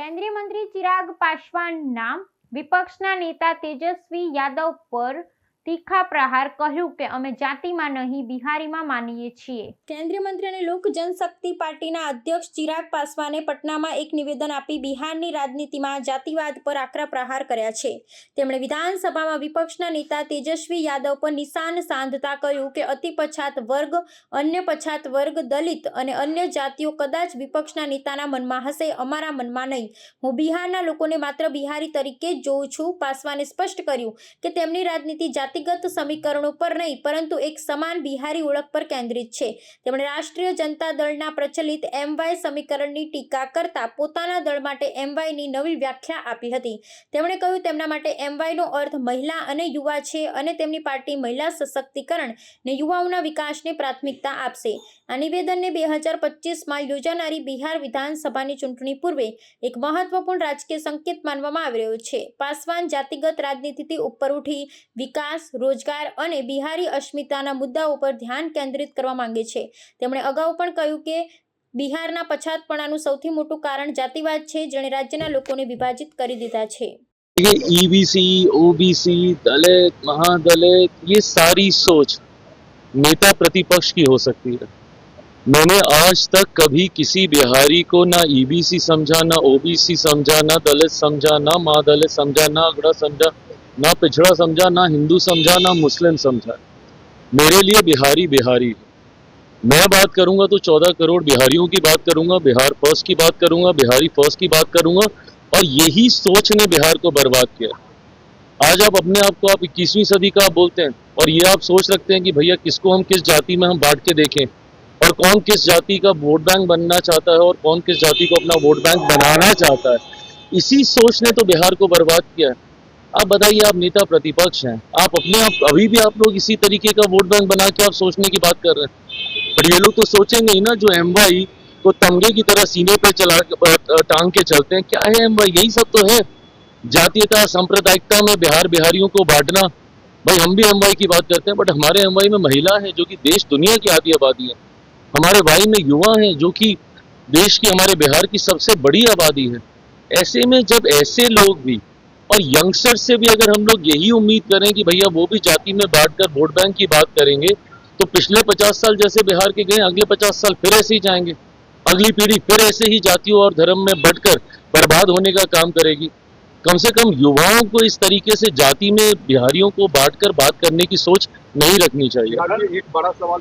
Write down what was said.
केंद्रीय मंत्री चिराग पासवानના વિપક્ષના નેતા તેજસ્વી યાદવ પર તીખા પ્રહાર, કહ્યું કે અમે જાતિમાં નહીં બિહારીમાં માનીએ છીએ। કેન્દ્રીય મંત્રી અને લોક જનશક્તિ પાર્ટીના અધ્યક્ષ ચિરાગ પાસવાને પટનામાં એક નિવેદન આપી બિહારની રાજનીતિમાં જાતિવાદ પર આકરા પ્રહાર કર્યા છે। તેમણે વિધાનસભામાં વિપક્ષના નેતા તેજસ્વી યાદવ પર નિશાન સાધતા કહ્યું કે અતિ પછાત વર્ગ, અન્ય પછાત વર્ગ, દલિત અને અન્ય જાતિઓ કદાચ વિપક્ષના નેતાના મનમાં હશે, અમારા મનમાં નહીં। હું બિહારના લોકોને માત્ર બિહારી તરીકે જ જોઉં છું। પાસવાને સ્પષ્ટ કર્યું કે તેમની રાજનીતિ જાતિગત સમીકરણો પર નહીં પરંતુ એક સમાન બિહારી ઓળખ પર કેન્દ્રિત છે। તેમણે રાષ્ટ્રીય જનતા દળના પ્રચલિત MY સમીકરણની ટીકા કરતા પોતાના દળ માટે MY ની નવી વ્યાખ્યા આપી હતી। તેમણે કહ્યું તેમના માટે MY નો અર્થ મહિલા અને યુવા છે અને તેમની પાર્ટી મહિલા સશક્તિકરણ અને યુવાઓના વિકાસને પ્રાથમિકતા આપશે। આ નિવેદનને 2025માં યોજાનારી બિહાર વિધાનસભાની ચૂંટણી પૂર્વે એક મહત્વપૂર્ણ રાજકીય સંકેત માનવામાં આવી રહ્યો છે। પાસવાન જાતિગત રાજનીતિથી ઉપર ઉઠી વિકાસ, રોજગાર અને બિહારી અસ્મિતાના મુદ્દાઓ પર ધ્યાન કેન્દ્રિત કરવા માંગે છે। તેમણે અગાઉ પણ કહ્યું કે બિહારના પછાતપણાનું સૌથી મોટું કારણ જાતિવાદ છે, જેણે રાજ્યના લોકોને વિભાજિત કરી દીધા છે। ये EBC, OBC, दलित, महादलित, ये सारी सोच नेता प्रतिपक्ष की हो सकती है। मैंने आज तक कभी किसी बिहारी को ना EBC समझा, ना OBC समझा, ना दलित समझा, ना महादलित समझा, ना अगड़ा समझा, ना पिछड़ा समझा, ना हिंदू समझा, ना मुस्लिम समझा। मेरे लिए बिहारी बिहारी है। मैं बात करूंगा तो 14 करोड़ बिहारियों की बात करूंगा, बिहार फर्स्ट की बात करूंगा, बिहारी फर्स्ट की बात करूंगा, और यही सोच ने बिहार को बर्बाद किया। आज आप अपने आप को आप 21वीं सदी का आप बोलते हैं और ये आप सोच रखते हैं कि भैया किसको हम किस जाति में हम बांट के देखें और कौन किस जाति का वोट बैंक बनना चाहता है और कौन किस जाति को अपना वोट बैंक बनाना चाहता है। इसी सोच ने तो बिहार को बर्बाद किया है। आप बताइए, आप नेता प्रतिपक्ष हैं, आप अपने आप अभी भी आप लोग इसी तरीके का वोट बैंक बना के आप सोचने की बात कर रहे हैं। पर ये लोग तो सोचेंगे ही ना, जो MY को तमगे की तरह सीने पे टांग के चलते हैं। क्या है MY? यही सब तो है, जातीयता सांप्रदायिकता में बिहारियों को बांटना। भाई हम भी MY की बात करते हैं, बट हमारे MY में महिला है जो कि देश दुनिया की आधी आबादी है। हमारे वाई में युवा हैं जो कि देश की, हमारे बिहार की सबसे बड़ी आबादी है। ऐसे में जब ऐसे लोग भी और यंगस्टर से भी अगर हम लोग यही उम्मीद करें कि भैया वो भी जाति में बांटकर वोट बैंक की बात करेंगे, तो पिछले 50 साल जैसे बिहार के गए, अगले 50 साल फिर ऐसे ही जाएंगे। अगली पीढ़ी फिर ऐसे ही जातियों और धर्म में बंटकर बर्बाद होने का काम करेगी। कम से कम युवाओं को इस तरीके से जाति में बिहारियों को बांटकर बात करने की सोच नहीं रखनी चाहिए। एक बड़ा सवाल